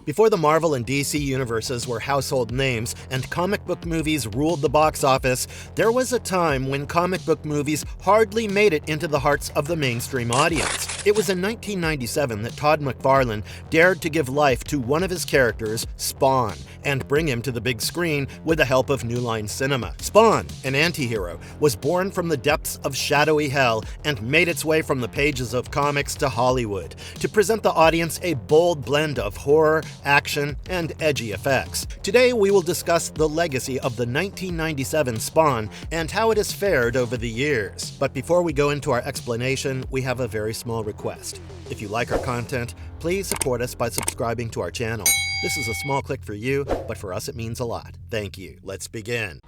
Before the Marvel and DC universes were household names and comic book movies ruled the box office, there was a time when comic book movies hardly made it into the hearts of the mainstream audience. It was in 1997 that Todd McFarlane dared to give life to one of his characters, Spawn, and bring him to the big screen with the help of New Line Cinema. Spawn, an anti-hero, was born from the depths of shadowy hell and made its way from the pages of comics to Hollywood to present the audience a bold blend of horror, action, and edgy effects. Today we will discuss the legacy of the 1997 Spawn and how it has fared over the years. But before we go into our explanation, we have a very small request. If you like our content, please support us by subscribing to our channel. This is a small click for you, but for us it means a lot. Thank you. Let's begin.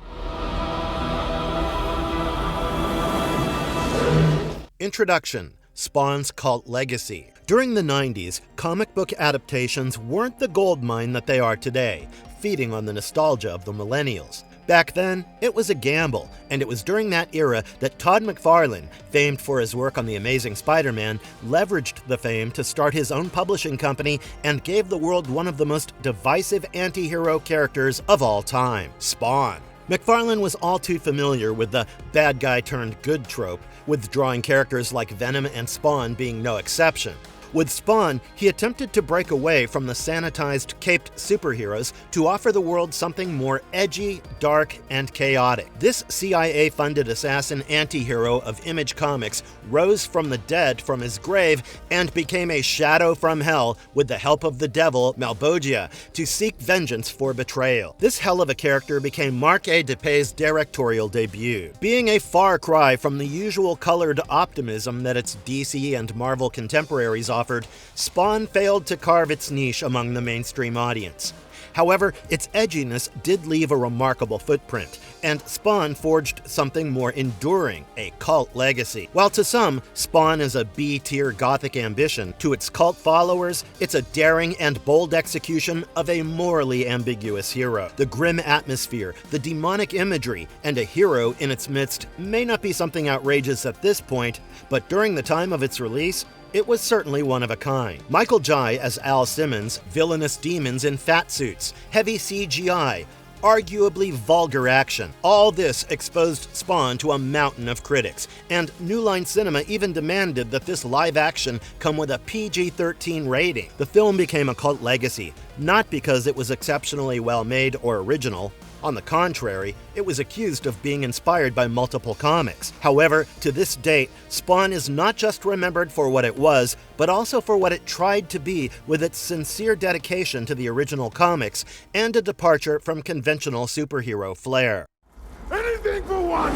Introduction: Spawn's cult legacy. During the 90s, comic book adaptations weren't the goldmine that they are today, feeding on the nostalgia of the millennials. Back then, it was a gamble, and it was during that era that Todd McFarlane, famed for his work on The Amazing Spider-Man, leveraged the fame to start his own publishing company and gave the world one of the most divisive anti-hero characters of all time, Spawn. McFarlane was all too familiar with the bad guy turned good trope, with drawing characters like Venom and Spawn being no exception. With Spawn, he attempted to break away from the sanitized, caped superheroes to offer the world something more edgy, dark, and chaotic. This CIA-funded assassin anti-hero of Image Comics rose from the dead from his grave and became a shadow from hell with the help of the devil, Malbogia, to seek vengeance for betrayal. This hell of a character became Mark A. DePay's directorial debut. Being a far cry from the usual colored optimism that its DC and Marvel contemporaries offered, Spawn failed to carve its niche among the mainstream audience. However, its edginess did leave a remarkable footprint, and Spawn forged something more enduring, a cult legacy. While to some, Spawn is a B-tier gothic ambition, to its cult followers, it's a daring and bold execution of a morally ambiguous hero. The grim atmosphere, the demonic imagery, and a hero in its midst may not be something outrageous at this point, but during the time of its release, it was certainly one of a kind. Michael Jai as Al Simmons, villainous demons in fat suits, heavy CGI, arguably vulgar action. All this exposed Spawn to a mountain of critics, and New Line Cinema even demanded that this live action come with a PG-13 rating. The film became a cult legacy, not because it was exceptionally well made or original. On the contrary, it was accused of being inspired by multiple comics. However, to this date, Spawn is not just remembered for what it was, but also for what it tried to be, with its sincere dedication to the original comics and a departure from conventional superhero flair. Anything for one!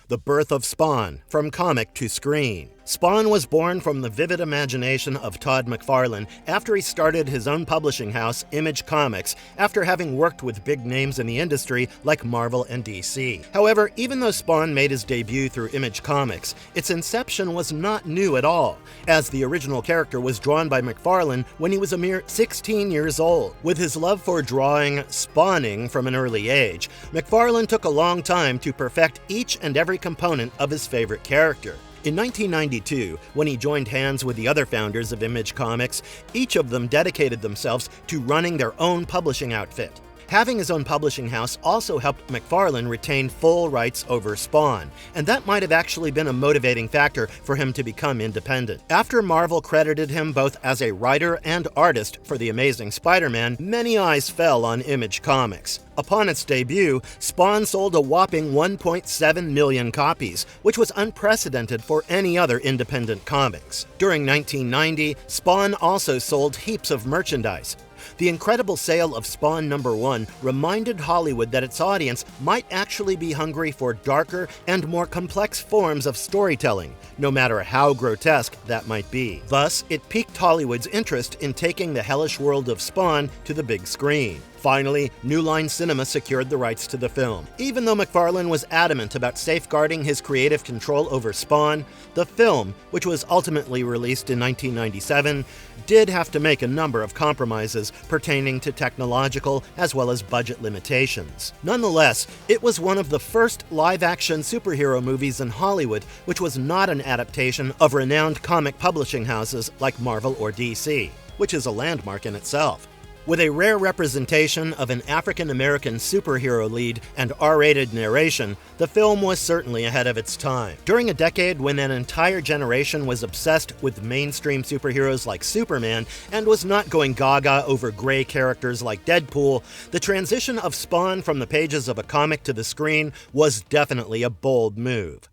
The birth of Spawn, from comic to screen. Spawn was born from the vivid imagination of Todd McFarlane after he started his own publishing house, Image Comics, after having worked with big names in the industry like Marvel and DC. However, even though Spawn made his debut through Image Comics, its inception was not new at all, as the original character was drawn by McFarlane when he was a mere 16 years old. With his love for drawing spawning from an early age, McFarlane took a long time to perfect each and every component of his favorite character. In 1992, when he joined hands with the other founders of Image Comics, each of them dedicated themselves to running their own publishing outfit. Having his own publishing house also helped McFarlane retain full rights over Spawn, and that might have actually been a motivating factor for him to become independent. After Marvel credited him both as a writer and artist for The Amazing Spider-Man, many eyes fell on Image Comics. Upon its debut, Spawn sold a whopping 1.7 million copies, which was unprecedented for any other independent comics. During 1990, Spawn also sold heaps of merchandise. The incredible sale of Spawn #1 reminded Hollywood that its audience might actually be hungry for darker and more complex forms of storytelling, no matter how grotesque that might be. Thus, it piqued Hollywood's interest in taking the hellish world of Spawn to the big screen. Finally, New Line Cinema secured the rights to the film. Even though McFarlane was adamant about safeguarding his creative control over Spawn, the film, which was ultimately released in 1997, did have to make a number of compromises pertaining to technological as well as budget limitations. Nonetheless, it was one of the first live-action superhero movies in Hollywood which was not an adaptation of renowned comic publishing houses like Marvel or DC, which is a landmark in itself. With a rare representation of an African-American superhero lead and R-rated narration, the film was certainly ahead of its time. During a decade when an entire generation was obsessed with mainstream superheroes like Superman and was not going gaga over gray characters like Deadpool, the transition of Spawn from the pages of a comic to the screen was definitely a bold move.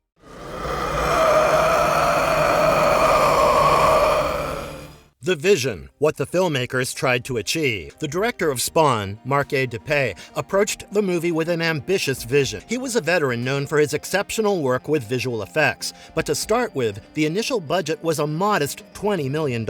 The vision, what the filmmakers tried to achieve. The director of Spawn, Mark A. Dupuy, approached the movie with an ambitious vision. He was a veteran known for his exceptional work with visual effects, but to start with, the initial budget was a modest $20 million.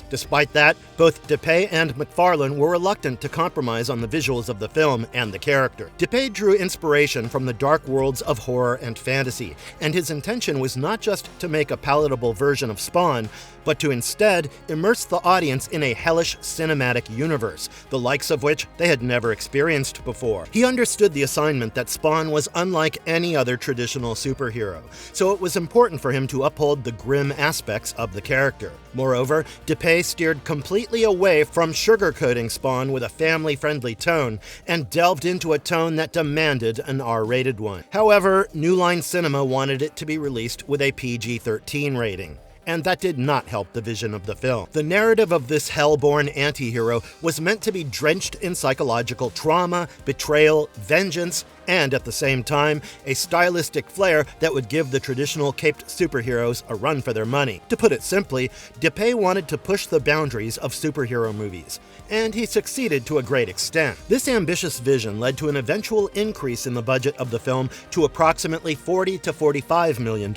Despite that, both Dupuy and McFarlane were reluctant to compromise on the visuals of the film and the character. Dupuy drew inspiration from the dark worlds of horror and fantasy, and his intention was not just to make a palatable version of Spawn, but to instead immerse the audience in a hellish cinematic universe, the likes of which they had never experienced before. He understood the assignment that Spawn was unlike any other traditional superhero, so it was important for him to uphold the grim aspects of the character. Moreover, Dupuy steered completely away from sugarcoating Spawn with a family-friendly tone and delved into a tone that demanded an R-rated one. However, New Line Cinema wanted it to be released with a PG-13 rating, and that did not help the vision of the film. The narrative of this hell-born anti-hero was meant to be drenched in psychological trauma, betrayal, vengeance, and at the same time, a stylistic flair that would give the traditional caped superheroes a run for their money. To put it simply, Dupuy wanted to push the boundaries of superhero movies, and he succeeded to a great extent. This ambitious vision led to an eventual increase in the budget of the film to approximately $40 to $45 million,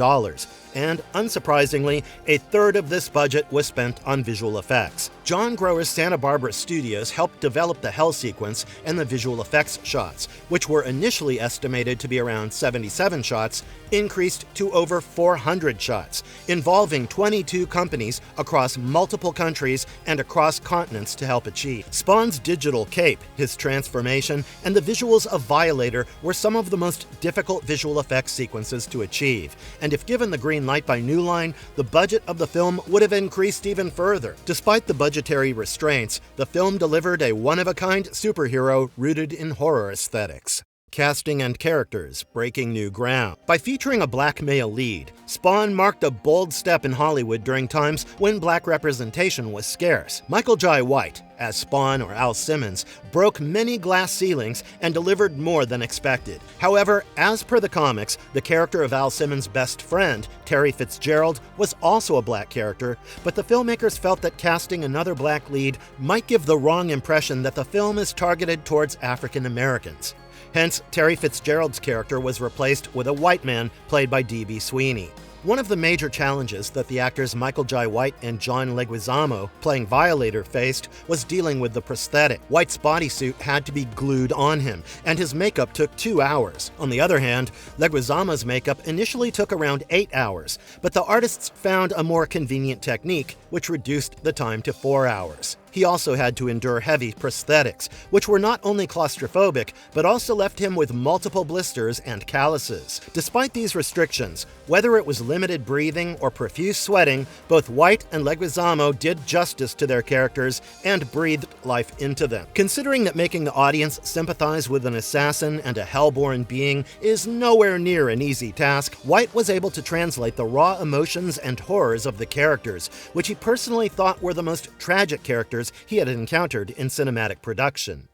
and unsurprisingly, a third of this budget was spent on visual effects. John Grower's Santa Barbara Studios helped develop the hell sequence and the visual effects shots, which were initially estimated to be around 77 shots, increased to over 400 shots, involving 22 companies across multiple countries and across continents to help achieve. Spawn's digital cape, his transformation, and the visuals of Violator were some of the most difficult visual effects sequences to achieve, and if given the green light by New Line, the budget of the film would have increased even further. Despite the budgetary restraints, the film delivered a one-of-a-kind superhero rooted in horror aesthetics. Casting and characters breaking new ground. By featuring a black male lead, Spawn marked a bold step in Hollywood during times when black representation was scarce. Michael Jai White, as Spawn or Al Simmons, broke many glass ceilings and delivered more than expected. However, as per the comics, the character of Al Simmons' best friend, Terry Fitzgerald, was also a black character, but the filmmakers felt that casting another black lead might give the wrong impression that the film is targeted towards African Americans. Hence, Terry Fitzgerald's character was replaced with a white man played by D.B. Sweeney. One of the major challenges that the actors Michael Jai White and John Leguizamo, playing Violator, faced was dealing with the prosthetic. White's bodysuit had to be glued on him, and his makeup took 2 hours. On the other hand, Leguizamo's makeup initially took around 8 hours, but the artists found a more convenient technique, which reduced the time to 4 hours. He also had to endure heavy prosthetics, which were not only claustrophobic, but also left him with multiple blisters and calluses. Despite these restrictions, whether it was limited breathing or profuse sweating, both White and Leguizamo did justice to their characters and breathed life into them. Considering that making the audience sympathize with an assassin and a hellborn being is nowhere near an easy task, White was able to translate the raw emotions and horrors of the characters, which he personally thought were the most tragic characters he had encountered in cinematic production.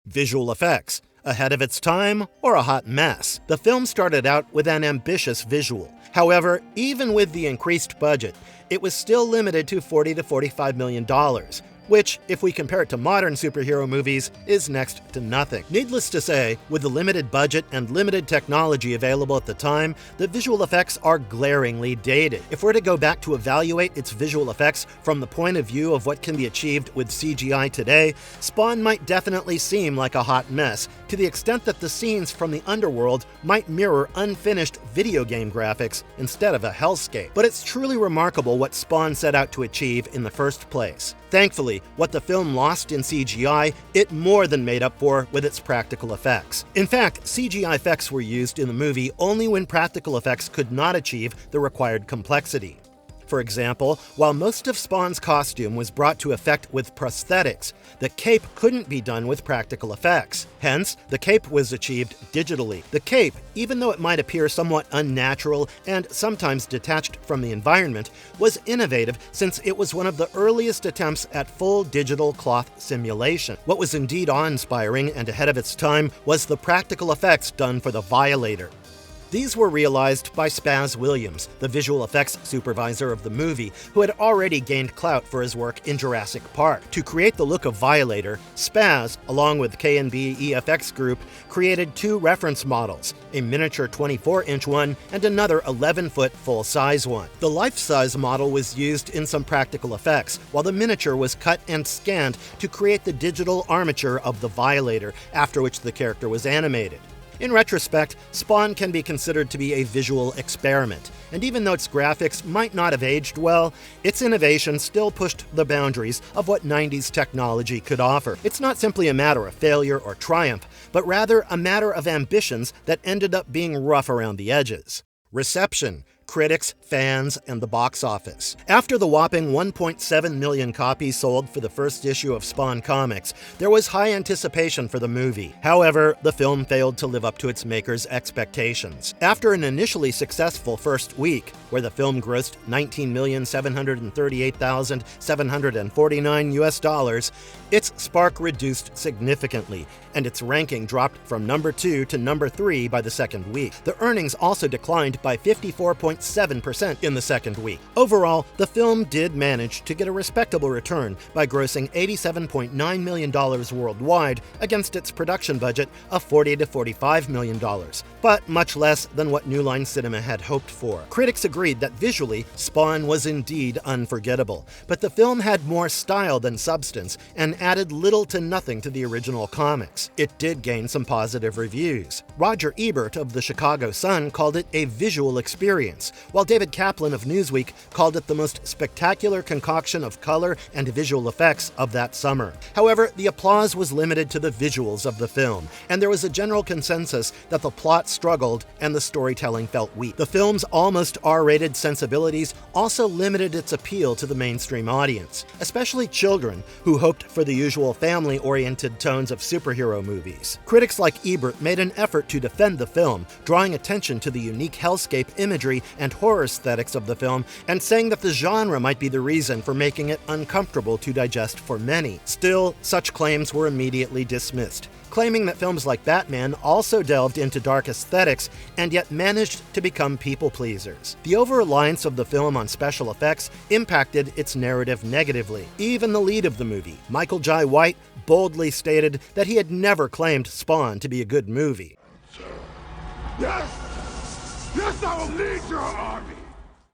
Visual effects. Ahead of its time, or a hot mess? The film started out with an ambitious visual. However, even with the increased budget, it was still limited to $40 to $45 million, which, if we compare it to modern superhero movies, is next to nothing. Needless to say, with the limited budget and limited technology available at the time, the visual effects are glaringly dated. If we're to go back to evaluate its visual effects from the point of view of what can be achieved with CGI today, Spawn might definitely seem like a hot mess, to the extent that the scenes from the underworld might mirror unfinished video game graphics instead of a hellscape. But it's truly remarkable what Spawn set out to achieve in the first place. Thankfully, what the film lost in CGI, it more than made up for with its practical effects. In fact, CGI effects were used in the movie only when practical effects could not achieve the required complexity. For example, while most of Spawn's costume was brought to effect with prosthetics, the cape couldn't be done with practical effects. Hence, the cape was achieved digitally. The cape, even though it might appear somewhat unnatural and sometimes detached from the environment, was innovative since it was one of the earliest attempts at full digital cloth simulation. What was indeed awe-inspiring and ahead of its time was the practical effects done for the Violator. These were realized by Spaz Williams, the visual effects supervisor of the movie, who had already gained clout for his work in Jurassic Park. To create the look of Violator, Spaz, along with K&B EFX Group, created two reference models, a miniature 24-inch one and another 11-foot full-size one. The life-size model was used in some practical effects, while the miniature was cut and scanned to create the digital armature of the Violator, after which the character was animated. In retrospect, Spawn can be considered to be a visual experiment, and even though its graphics might not have aged well, its innovation still pushed the boundaries of what 90s technology could offer. It's not simply a matter of failure or triumph, but rather a matter of ambitions that ended up being rough around the edges. Reception. Critics, fans, and the box office. After the whopping 1.7 million copies sold for the first issue of Spawn Comics, there was high anticipation for the movie. However, the film failed to live up to its makers' expectations. After an initially successful first week, where the film grossed $19,738,749 US, its spark reduced significantly, and its ranking dropped from number 2 to number 3 by the second week. The earnings also declined by 54.7% in the second week. Overall, the film did manage to get a respectable return by grossing $87.9 million worldwide against its production budget of $40 to $45 million, but much less than what New Line Cinema had hoped for. Critics agreed that visually, Spawn was indeed unforgettable, but the film had more style than substance and added little to nothing to the original comics. It did gain some positive reviews. Roger Ebert of the Chicago Sun called it a visual experience, while David Kaplan of Newsweek called it the most spectacular concoction of color and visual effects of that summer. However, the applause was limited to the visuals of the film, and there was a general consensus that the plot struggled and the storytelling felt weak. The film's almost R-rated sensibilities also limited its appeal to the mainstream audience, especially children who hoped for the usual family-oriented tones of superhero movies. Critics like Ebert made an effort to defend the film, drawing attention to the unique hellscape imagery and horror aesthetics of the film, and saying that the genre might be the reason for making it uncomfortable to digest for many. Still, such claims were immediately dismissed, claiming that films like Batman also delved into dark aesthetics and yet managed to become people-pleasers. The over-reliance of the film on special effects impacted its narrative negatively. Even the lead of the movie, Michael Jai White, boldly stated that he had never claimed Spawn to be a good movie. Yes! Yes, I will lead your army!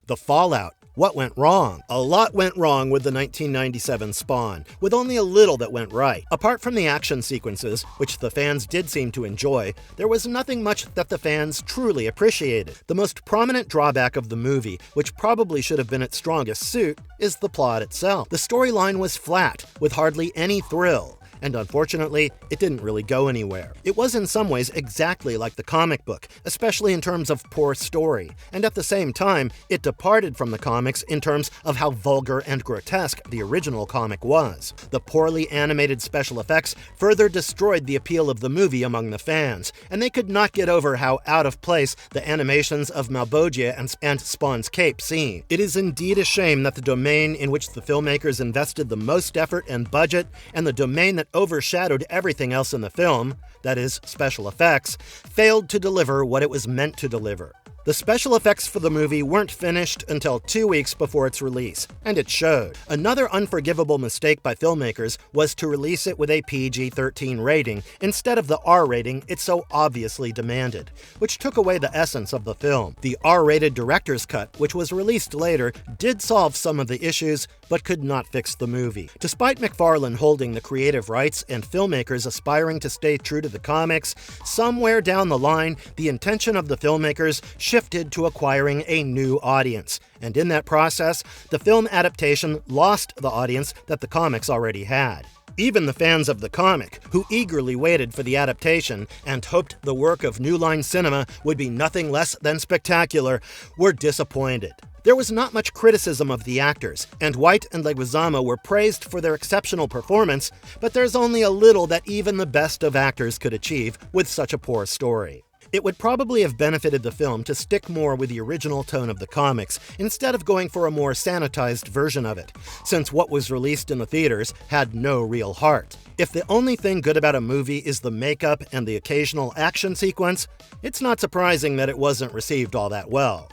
The fallout. What went wrong? A lot went wrong with the 1997 Spawn, with only a little that went right. Apart from the action sequences, which the fans did seem to enjoy, there was nothing much that the fans truly appreciated. The most prominent drawback of the movie, which probably should have been its strongest suit, is the plot itself. The storyline was flat, with hardly any thrill, and unfortunately, it didn't really go anywhere. It was in some ways exactly like the comic book, especially in terms of poor story, and at the same time, it departed from the comics in terms of how vulgar and grotesque the original comic was. The poorly animated special effects further destroyed the appeal of the movie among the fans, and they could not get over how out of place the animations of Malbogia and Spawn's cape seemed. It is indeed a shame that the domain in which the filmmakers invested the most effort and budget, and the domain that overshadowed everything else in the film, that is, special effects, failed to deliver what it was meant to deliver. The special effects for the movie weren't finished until 2 weeks before its release, and it showed. Another unforgivable mistake by filmmakers was to release it with a PG-13 rating instead of the R rating it so obviously demanded, which took away the essence of the film. The R-rated director's cut, which was released later, did solve some of the issues, but could not fix the movie. Despite McFarlane holding the creative rights and filmmakers aspiring to stay true to the comics, somewhere down the line, the intention of the filmmakers shifted to acquiring a new audience. And in that process, the film adaptation lost the audience that the comics already had. Even the fans of the comic, who eagerly waited for the adaptation and hoped the work of New Line Cinema would be nothing less than spectacular, were disappointed. There was not much criticism of the actors, and White and Leguizamo were praised for their exceptional performance, but there's only a little that even the best of actors could achieve with such a poor story. It would probably have benefited the film to stick more with the original tone of the comics, instead of going for a more sanitized version of it, since what was released in the theaters had no real heart. If the only thing good about a movie is the makeup and the occasional action sequence, it's not surprising that it wasn't received all that well.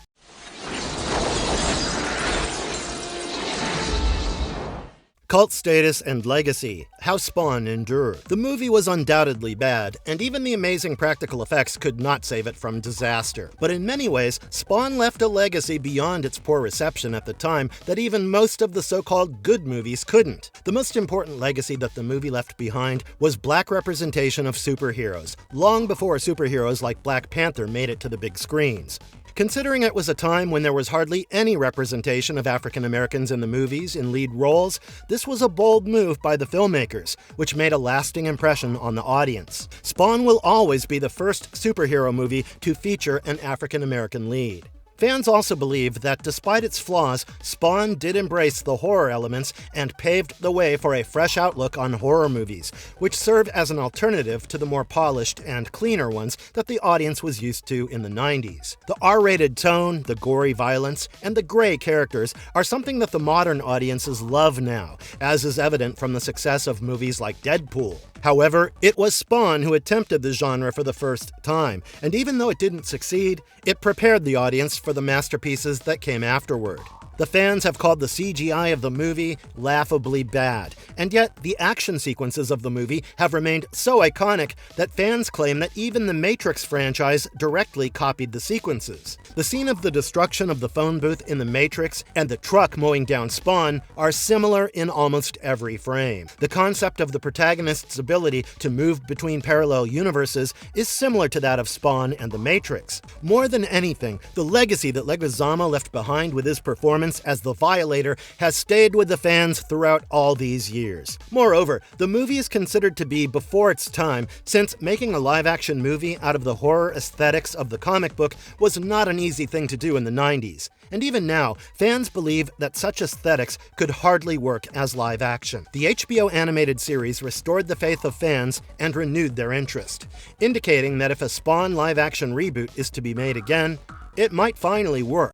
Cult status and legacy, how Spawn endured. The movie was undoubtedly bad, and even the amazing practical effects could not save it from disaster. But in many ways, Spawn left a legacy beyond its poor reception at the time that even most of the so-called good movies couldn't. The most important legacy that the movie left behind was black representation of superheroes, long before superheroes like Black Panther made it to the big screens. Considering it was a time when there was hardly any representation of African Americans in the movies in lead roles, this was a bold move by the filmmakers, which made a lasting impression on the audience. Spawn will always be the first superhero movie to feature an African American lead. Fans also believe that despite its flaws, Spawn did embrace the horror elements and paved the way for a fresh outlook on horror movies, which served as an alternative to the more polished and cleaner ones that the audience was used to in the 90s. The R-rated tone, the gory violence, and the gray characters are something that the modern audiences love now, as is evident from the success of movies like Deadpool. However, it was Spawn who attempted the genre for the first time, and even though it didn't succeed, it prepared the audience for the masterpieces that came afterward. The fans have called the CGI of the movie laughably bad, and yet the action sequences of the movie have remained so iconic that fans claim that even the Matrix franchise directly copied the sequences. The scene of the destruction of the phone booth in The Matrix and the truck mowing down Spawn are similar in almost every frame. The concept of the protagonist's ability to move between parallel universes is similar to that of Spawn and The Matrix. More than anything, the legacy that Leguizamo left behind with his performance as the Violator has stayed with the fans throughout all these years. Moreover, the movie is considered to be before its time, since making a live-action movie out of the horror aesthetics of the comic book was not an easy thing to do in the 90s. And even now, fans believe that such aesthetics could hardly work as live action. The HBO animated series restored the faith of fans and renewed their interest, indicating that if a Spawn live-action reboot is to be made again, it might finally work.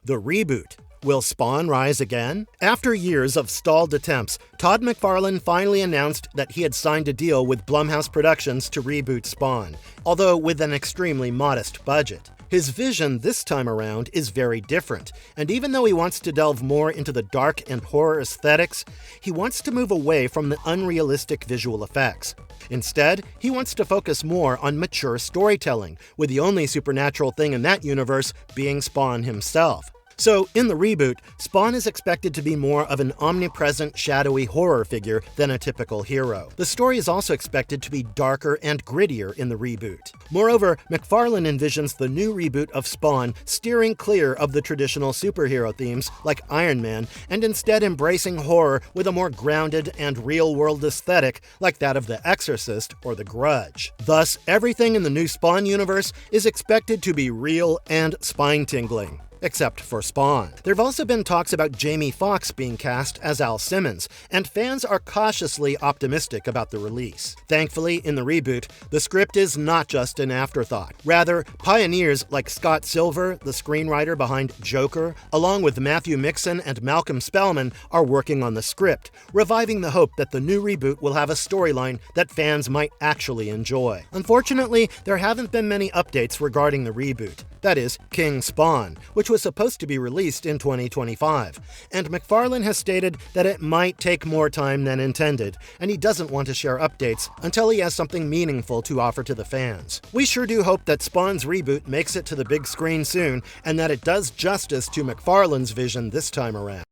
The reboot. Will Spawn rise again? After years of stalled attempts, Todd McFarlane finally announced that he had signed a deal with Blumhouse Productions to reboot Spawn, although with an extremely modest budget. His vision this time around is very different, and even though he wants to delve more into the dark and horror aesthetics, he wants to move away from the unrealistic visual effects. Instead, he wants to focus more on mature storytelling, with the only supernatural thing in that universe being Spawn himself. So, in the reboot, Spawn is expected to be more of an omnipresent, shadowy horror figure than a typical hero. The story is also expected to be darker and grittier in the reboot. Moreover, McFarlane envisions the new reboot of Spawn steering clear of the traditional superhero themes like Iron Man, and instead embracing horror with a more grounded and real-world aesthetic like that of The Exorcist or The Grudge. Thus, everything in the new Spawn universe is expected to be real and spine-tingling. except for Spawn. There have also been talks about Jamie Foxx being cast as Al Simmons, and fans are cautiously optimistic about the release. Thankfully, in the reboot, the script is not just an afterthought. Rather, pioneers like Scott Silver, the screenwriter behind Joker, along with Matthew Mixon and Malcolm Spellman, are working on the script, reviving the hope that the new reboot will have a storyline that fans might actually enjoy. Unfortunately, there haven't been many updates regarding the reboot. That is, King Spawn, which was supposed to be released in 2025. And McFarlane has stated that it might take more time than intended, and he doesn't want to share updates until he has something meaningful to offer to the fans. We sure do hope that Spawn's reboot makes it to the big screen soon, and that it does justice to McFarlane's vision this time around.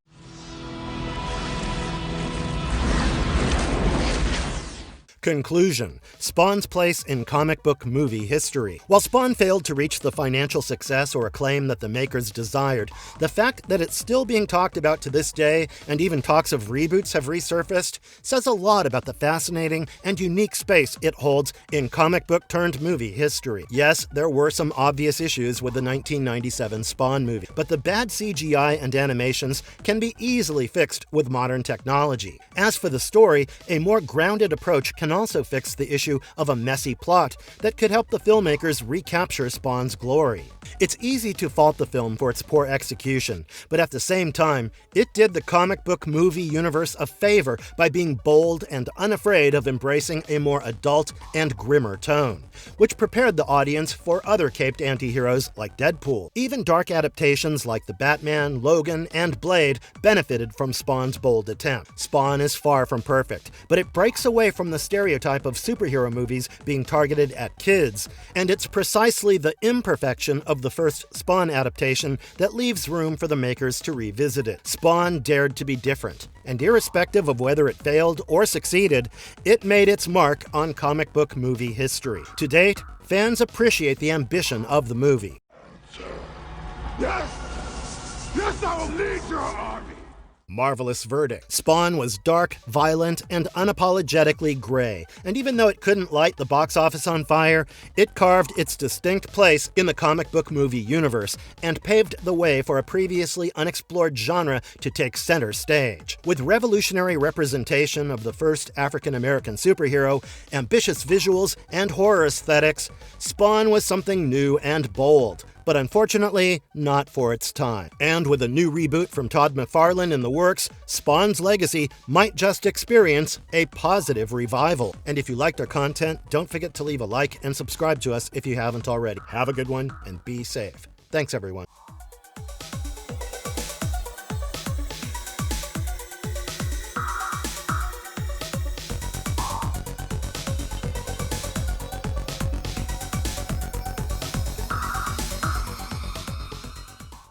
Conclusion: Spawn's place in comic book movie history. While Spawn failed to reach the financial success or acclaim that the makers desired, the fact that it's still being talked about to this day, and even talks of reboots have resurfaced, says a lot about the fascinating and unique space it holds in comic book turned movie history. Yes, there were some obvious issues with the 1997 Spawn movie, but the bad CGI and animations can be easily fixed with modern technology. As for the story, a more grounded approach can also fix the issue of a messy plot that could help the filmmakers recapture Spawn's glory. It's easy to fault the film for its poor execution, but at the same time, it did the comic book movie universe a favor by being bold and unafraid of embracing a more adult and grimmer tone, which prepared the audience for other caped anti-heroes like Deadpool. Even dark adaptations like The Batman, Logan, and Blade benefited from Spawn's bold attempt. Spawn is far from perfect, but it breaks away from the stereotype of superhero movies being targeted at kids, and it's precisely the imperfection of the first Spawn adaptation that leaves room for the makers to revisit it. Spawn dared to be different, and irrespective of whether it failed or succeeded, it made its mark on comic book movie history. To date, fans appreciate the ambition of the movie. Yes! Yes, I will lead your army! Marvelous verdict. Spawn was dark, violent, and unapologetically gray, and even though it couldn't light the box office on fire, it carved its distinct place in the comic book movie universe and paved the way for a previously unexplored genre to take center stage. With revolutionary representation of the first African-American superhero, ambitious visuals, and horror aesthetics, Spawn was something new and bold, but unfortunately, not for its time. And with a new reboot from Todd McFarlane in the works, Spawn's legacy might just experience a positive revival. And if you liked our content, don't forget to leave a like and subscribe to us if you haven't already. Have a good one and be safe. Thanks, everyone.